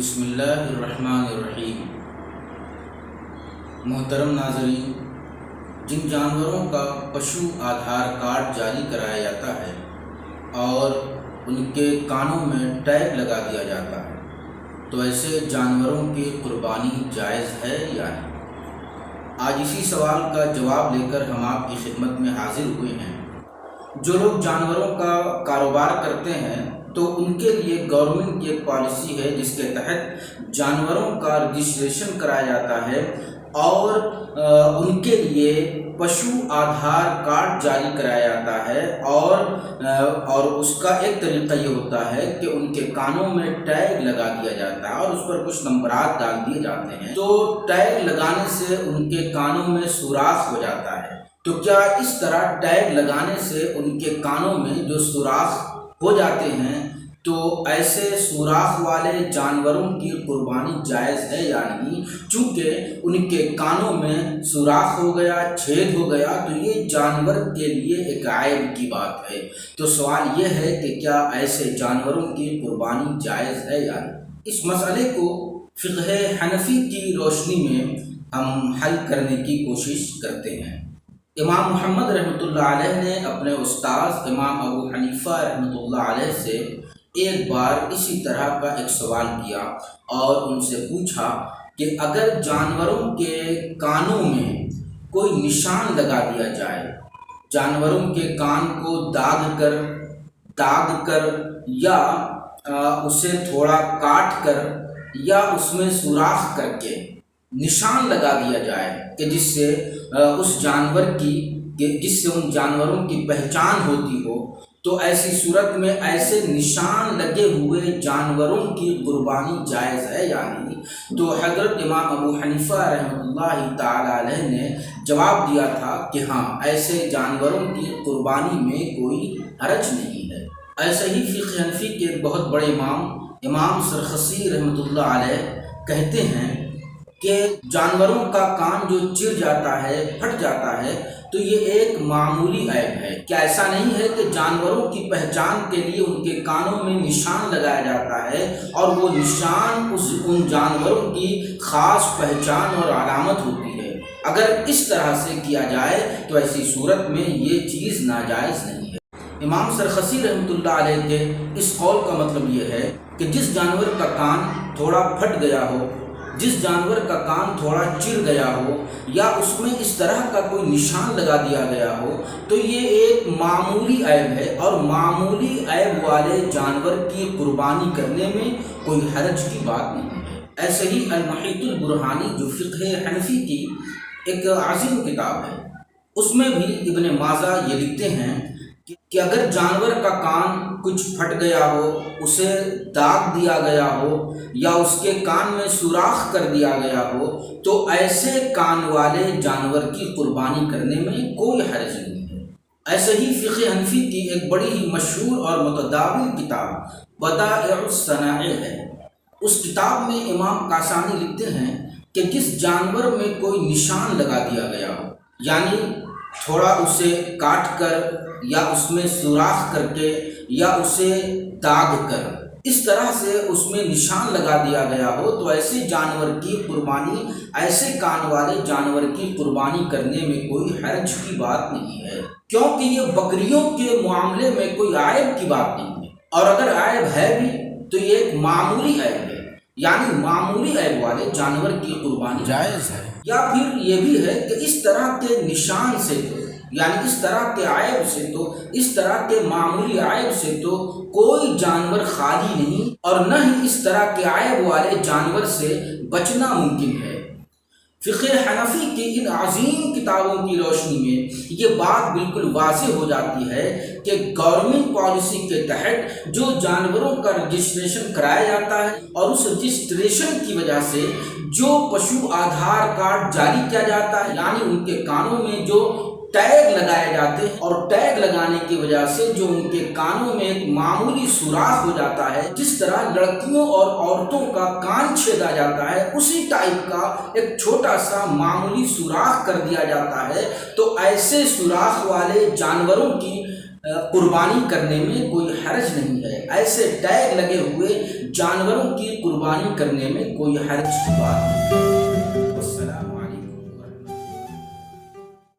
بسم اللہ الرحمن الرحیم۔ محترم ناظرین، جن جانوروں کا پشو آدھار کارڈ جاری کرایا جاتا ہے اور ان کے کانوں میں ٹیگ لگا دیا جاتا ہے، تو ایسے جانوروں کی قربانی جائز ہے یا نہیں؟ آج اسی سوال کا جواب لے کر ہم آپ کی خدمت میں حاضر ہوئے ہیں۔ جو لوگ جانوروں کا کاروبار کرتے ہیں تو ان کے لیے گورنمنٹ کی ایک پالیسی ہے جس کے تحت جانوروں کا رجسٹریشن کرایا جاتا ہے اور ان کے لیے پشو آدھار کارڈ جاری کرایا جاتا ہے اور اس کا ایک طریقہ یہ ہوتا ہے کہ ان کے کانوں میں ٹیگ لگا دیا جاتا ہے اور اس پر کچھ نمبرات ڈال دیے جاتے ہیں، تو ٹیگ لگانے سے ان کے کانوں میں سوراخ ہو جاتا ہے۔ تو کیا اس طرح ٹیگ لگانے سے ان کے کانوں میں جو سوراخ ہو جاتے ہیں تو ایسے سوراخ والے جانوروں کی قربانی جائز ہے یا نہیں؟ چونکہ ان کے کانوں میں سوراخ ہو گیا، چھید ہو گیا، تو یہ جانور کے لیے ایک عیب کی بات ہے۔ تو سوال یہ ہے کہ کیا ایسے جانوروں کی قربانی جائز ہے یا نہیں؟ اس مسئلے کو فقہ حنفی کی روشنی میں ہم حل کرنے کی کوشش کرتے ہیں۔ امام محمد رحمۃ اللہ علیہ نے اپنے استاذ امام ابو حنیفہ رحمۃ اللہ علیہ سے ایک بار اسی طرح کا ایک سوال کیا اور ان سے پوچھا کہ اگر جانوروں کے کانوں میں کوئی نشان لگا دیا جائے، جانوروں کے کان کو داغ کر یا اسے تھوڑا کاٹ کر یا اس میں سوراخ کر کے نشان لگا دیا جائے کہ جس سے ان جانوروں کی پہچان ہوتی ہو، تو ایسی صورت میں ایسے نشان لگے ہوئے جانوروں کی قربانی جائز ہے یا نہیں؟ تو حضرت امام ابو حنیفہ رحمۃ اللہ تعالی علیہ نے جواب دیا تھا کہ ہاں، ایسے جانوروں کی قربانی میں کوئی حرج نہیں ہے۔ ایسے ہی فقہ حنفی کے ایک بہت بڑے امام سرخسی رحمۃ اللہ علیہ کہتے ہیں کہ جانوروں کا کان جو چر جاتا ہے، پھٹ جاتا ہے، تو یہ ایک معمولی عیب ہے۔ کیا ایسا نہیں ہے کہ جانوروں کی پہچان کے لیے ان کے کانوں میں نشان لگایا جاتا ہے اور وہ نشان ان جانوروں کی خاص پہچان اور علامت ہوتی ہے؟ اگر اس طرح سے کیا جائے تو ایسی صورت میں یہ چیز ناجائز نہیں ہے۔ امام سرخسی رحمۃ اللہ علیہ کے اس قول کا مطلب یہ ہے کہ جس جانور کا کان تھوڑا پھٹ گیا ہو، جس جانور کا کان تھوڑا چر گیا ہو یا اس میں اس طرح کا کوئی نشان لگا دیا گیا ہو، تو یہ ایک معمولی عیب ہے اور معمولی عیب والے جانور کی قربانی کرنے میں کوئی حرج کی بات نہیں ہے۔ ایسے ہی المحیط البرہانی جو فقہ حنفی کی ایک عظیم کتاب ہے، اس میں بھی ابن ماجہ یہ لکھتے ہیں کہ اگر جانور کا کان کچھ پھٹ گیا ہو، اسے داغ دیا گیا ہو یا اس کے کان میں سوراخ کر دیا گیا ہو، تو ایسے کان والے جانور کی قربانی کرنے میں کوئی حرج نہیں ہے۔ ایسے ہی فقہ حنفی کی ایک بڑی ہی مشہور اور متداول کتاب بدائع الصنائع ہے۔ اس کتاب میں امام کاشانی لکھتے ہیں کہ جس جانور میں کوئی نشان لگا دیا گیا ہو، یعنی تھوڑا اسے کاٹ کر یا اس میں سوراخ کر کے یا اسے داغ کر اس طرح سے اس میں نشان لگا دیا گیا ہو، تو ایسے جانور کی قربانی، ایسے کان والے جانور کی قربانی کرنے میں کوئی حرج کی بات نہیں ہے، کیونکہ یہ بکریوں کے معاملے میں کوئی عیب کی بات نہیں ہے، اور اگر عیب ہے بھی تو یہ ایک معمولی عیب ہے، یعنی معمولی عیب والے جانور کی قربانی جائز ہے۔ یا پھر یہ بھی ہے کہ اس طرح کے نشان سے، یعنی اس طرح کے عیب سے، تو اس طرح کے معمولی عیب سے تو کوئی جانور خالی نہیں، اور نہ ہی اس طرح کے عیب والے جانور سے بچنا ممکن ہے۔ فقہ حنفی کی ان عظیم کتابوں کی روشنی میں یہ بات بالکل واضح ہو جاتی ہے کہ گورنمنٹ پالیسی کے تحت جو جانوروں کا رجسٹریشن کرایا جاتا ہے اور اس رجسٹریشن کی وجہ سے جو پشو آدھار کارڈ جاری کیا جاتا ہے، یعنی ان کے کانوں میں جو ٹیگ لگائے جاتے ہیں، اور ٹیگ لگانے کی وجہ سے جو ان کے کانوں میں ایک معمولی سوراخ ہو جاتا ہے، جس طرح لڑکیوں اور عورتوں کا کان چھیدا جاتا ہے، اسی ٹائپ کا ایک چھوٹا سا معمولی سوراخ کر دیا جاتا ہے، تو ایسے سوراخ والے جانوروں کی قربانی کرنے میں کوئی حرج نہیں ہے، ایسے ٹیگ لگے ہوئے جانوروں کی قربانی کرنے میں کوئی حرج کی بات نہیں۔